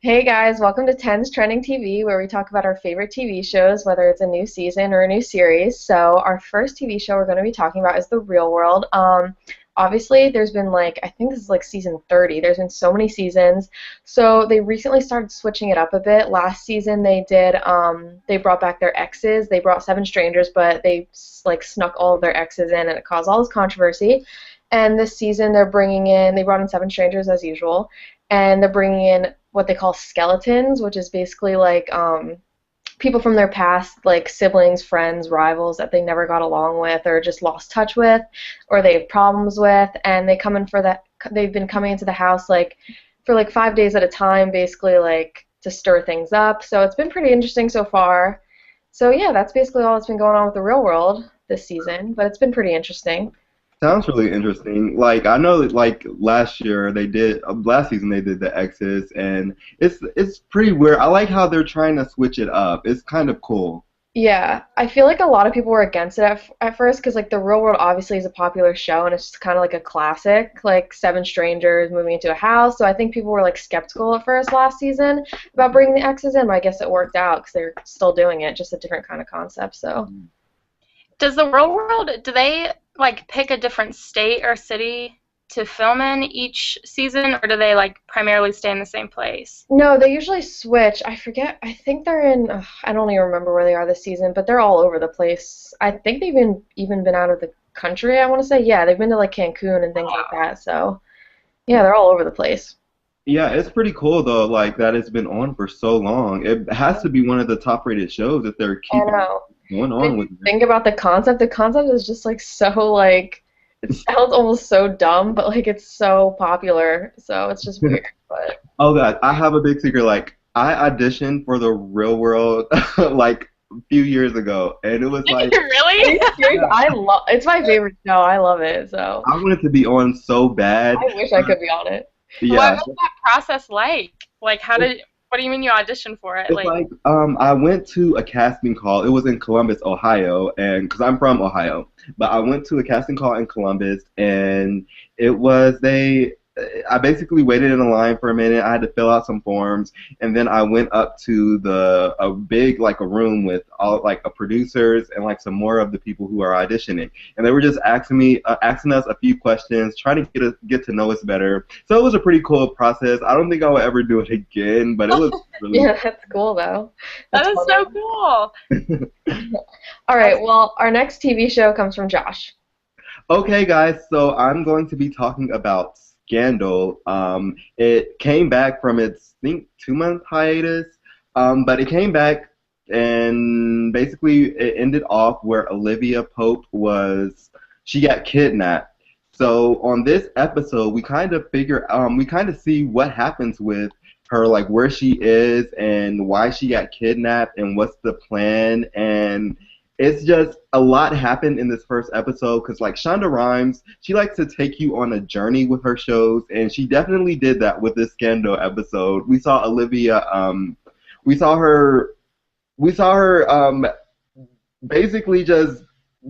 Hey guys, welcome to Ten's Trending TV, where we talk about our favorite TV shows, whether it's a new season or a new series. So, our first TV show we're going to be talking about is The Real World. Obviously, there's been I think this is like season 30. There's been so many seasons. So, they recently started switching it up a bit. Last season, they brought back their exes. They brought seven strangers, but they snuck all of their exes in, and it caused all this controversy. And this season, they brought in seven strangers as usual, and they're bringing in what they call skeletons, which is basically people from their past, like siblings, friends, rivals that they never got along with or just lost touch with, or they have problems with, and they come in for that. They've been coming into the house for 5 days at a time, basically to stir things up. So it's been pretty interesting so far. So yeah, that's basically all that's been going on with The Real World this season, but it's been pretty interesting. Sounds really interesting. Like I know that last season they did the X's, and it's pretty weird. I like how they're trying to switch it up. It's kind of cool. Yeah, I feel like a lot of people were against it at first because The Real World obviously is a popular show and it's just kind of like a classic, like seven strangers moving into a house. So I think people were skeptical at first last season about bringing the exes in, but I guess it worked out because they're still doing it, just a different kind of concept. So Does the real world, do they pick a different state or city to film in each season, or do they primarily stay in the same place? no, they usually switch. I forget. I think they're in. I don't even remember where they are this season, but they're all over the place. I think they've even been out of the country. I want to say, yeah, they've been to Cancun and things like that. So yeah, they're all over the place. Yeah, it's pretty cool though. Like that it's been on for so long. It has to be one of the top-rated shows that they're I keeping know. going When on you with. think about the concept is just so it sounds almost so dumb, but it's so popular. So it's just weird. But Oh God, I have a big secret. Like I auditioned for the Real World like a few years ago, and it was like are Really? you serious? I love it's my favorite show. I love it. So I wanted to be on so bad. I wish I could be on it. What Yeah, was that process like? What do you mean you auditioned for it? it's like I went to a casting call. It was in Columbus, Ohio, and because I'm from Ohio, but I went to a casting call in Columbus, and it was they. I basically waited in a line for a minute. I had to fill out some forms, and then I went up to a big a room with all a producers and some more of the people who are auditioning, and they were just asking us a few questions, trying to get to know us better. So it was a pretty cool process. I don't think I would ever do it again, but it was really. Yeah, that's cool though. That That's is funny. so cool. All right, well, our next TV show comes from Josh. Okay, guys, so I'm going to be talking about Scandal. It came back from its, I think, 2-month hiatus, but it came back and basically it ended off where Olivia Pope she got kidnapped. So on this episode, we kind of see what happens with her, like where she is and why she got kidnapped and what's the plan, and it's just a lot happened in this first episode because Shonda Rhimes, she likes to take you on a journey with her shows, and she definitely did that with this Scandal episode. We saw Olivia, we saw her, we saw her basically just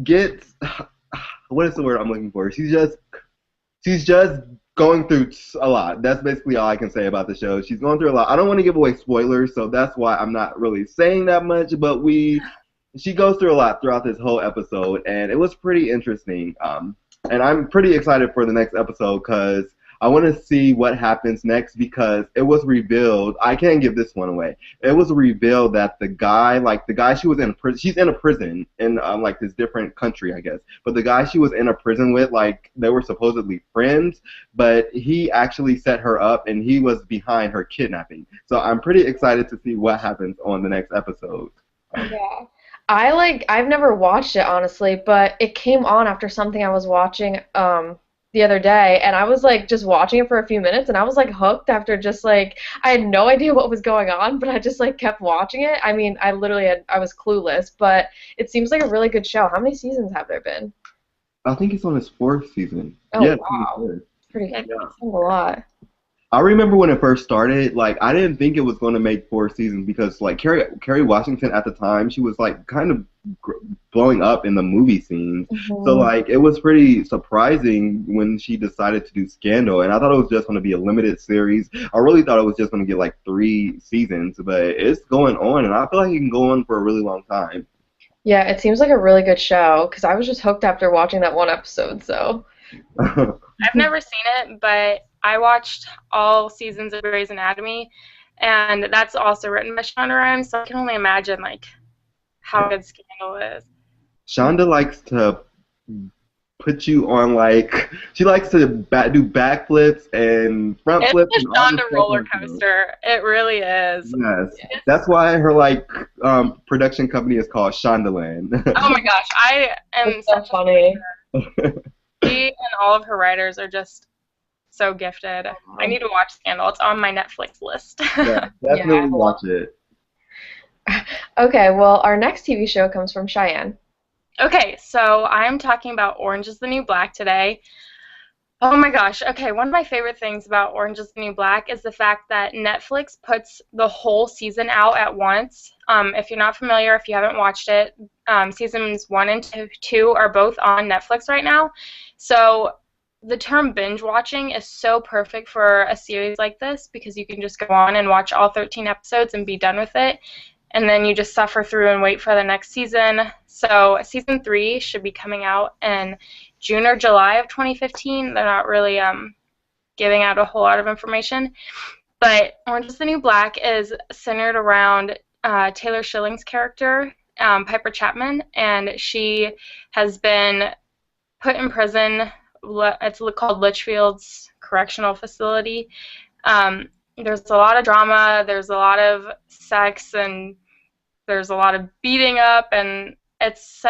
get what is the word I'm looking for? She's just going through a lot. That's basically all I can say about the show. She's going through a lot. I don't want to give away spoilers, so that's why I'm not really saying that much. But she goes through a lot throughout this whole episode, and it was pretty interesting. And I'm pretty excited for the next episode because I want to see what happens next because it was revealed. I can't give this one away. It was revealed that the guy she was in prison. She's in a prison in this different country, I guess. But the guy she was in a prison with, they were supposedly friends, but he actually set her up, and he was behind her kidnapping. So I'm pretty excited to see what happens on the next episode. Yeah. I've never watched it honestly, but it came on after something I was watching the other day, and I was just watching it for a few minutes, and I was hooked after just I had no idea what was going on, but I just kept watching it. I mean, I was clueless, but it seems like a really good show. How many seasons have there been? I think it's on his 4th season. Oh Yeah, wow, pretty Yeah. that's a lot. I remember when it first started, I didn't think it was going to make 4 seasons because Kerry Washington at the time, she was kind of blowing up in the movie scenes. So Mhm. like it was pretty surprising when she decided to do Scandal, and I thought it was just going to be a limited series. I really thought it was just going to get like 3 seasons, but it's going on, and I feel like it can go on for a really long time. Yeah, it seems like a really good show because I was just hooked after watching that one episode. So. I've never seen it, but I watched all seasons of Grey's Anatomy, and that's also written by Shonda Rhimes, so I can only imagine like how good Scandal is. Shonda likes to put you on like she likes to do backflips and front It's flips a and all this Shonda stuff roller on the show. coaster. It really is. Yes, It's, that's why her like production company is called Shondaland. oh my gosh, I am It's so such funny. she and all of her writers are just so gifted. I need to watch Scandal. It's on my Netflix list. Yeah, Yeah, definitely watch it. Okay, well, our next TV show comes from Cheyenne. Okay, so I'm talking about Orange is the New Black today. Oh my gosh. Okay, one of my favorite things about Orange is the New Black is the fact that Netflix puts the whole season out at once. If you're not familiar, if you haven't watched it, seasons 1 and 2 are both on Netflix right now. So the term binge watching is so perfect for a series like this because you can just go on and watch all 13 episodes and be done with it. And then you just suffer through and wait for the next season. So season 3 should be coming out in June or July of 2015. They're not really giving out a whole lot of information. But Orange is the New Black is centered around Taylor Schilling's character, Piper Chapman, and she has been put in prison. It's called Litchfield's Correctional Facility. There's a lot of drama, there's a lot of sex, and there's a lot of beating up, and it's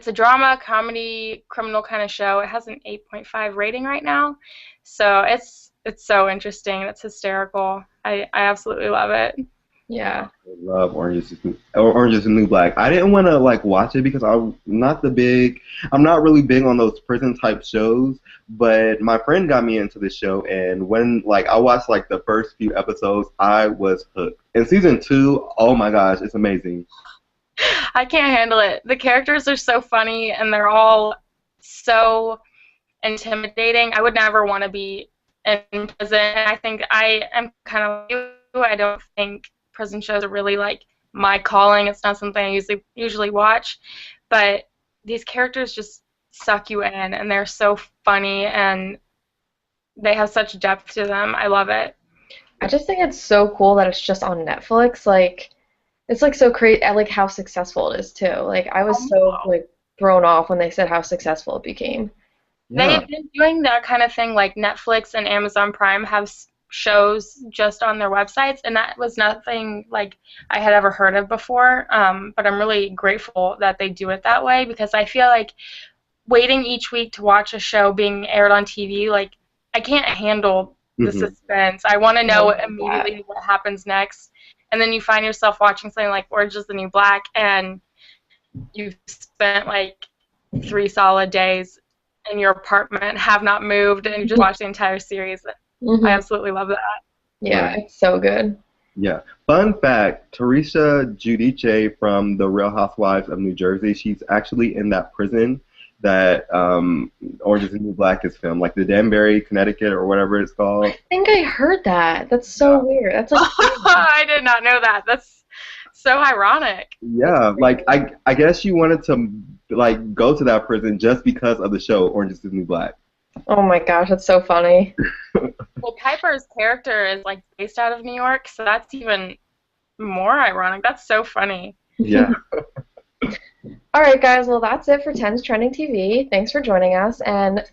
a drama, comedy, criminal kind of show. It has an 8.5 rating right now, so it's so interesting. It's hysterical. I absolutely love it. Yeah. I love Orange is the New Black. I didn't want to like watch it because I'm not really big on those prison type shows. But my friend got me into the show, and when like I watched like the first few episodes, I was hooked. And season 2, oh my gosh, it's amazing. I can't handle it. The characters are so funny, and they're all so intimidating. I would never want to be in prison. And I think I am kind of like you. I don't think prison shows are really like my calling. It's not something I usually watch, but these characters just suck you in, and they're so funny, and they have such depth to them. I love it. I just think it's so cool that it's just on Netflix. Like, it's like so crazy. I like how successful it is too. Like, I was so like thrown off when they said how successful it became. Yeah. They've been doing that kind of thing, like Netflix and Amazon Prime have shows just on their websites, and that was nothing like I had ever heard of before. But I'm really grateful that they do it that way because I feel like waiting each week to watch a show being aired on TV, like I can't handle the hmm suspense. I want to know Yeah. immediately what happens next, and then you find yourself watching something like Orange is the New Black, and you've spent like 3 solid days in your apartment, have not moved, and you just watch the entire series. I absolutely love that. Yeah, Right. it's so good. Yeah. Fun fact, Teresa Giudice from The Real Housewives of New Jersey, she's actually in that prison that Orange is the New Black is filmed, like the Danbury, Connecticut, or whatever it's called. I think I heard that. That's so weird. That's like I did not know that. That's so ironic. Yeah, like I guess she wanted to like go to that prison just because of the show Orange is the New Black. oh my gosh, that's so funny. Well, Piper's character is like based out of New York, so that's even more ironic. That's so funny. Yeah. All right, guys. Well, that's it for 10's Trending TV. Thanks for joining us, and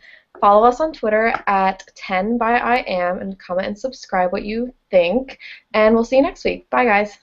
follow us on Twitter at 10 by I am, and comment and subscribe what you think. And we'll see you next week. Bye, guys.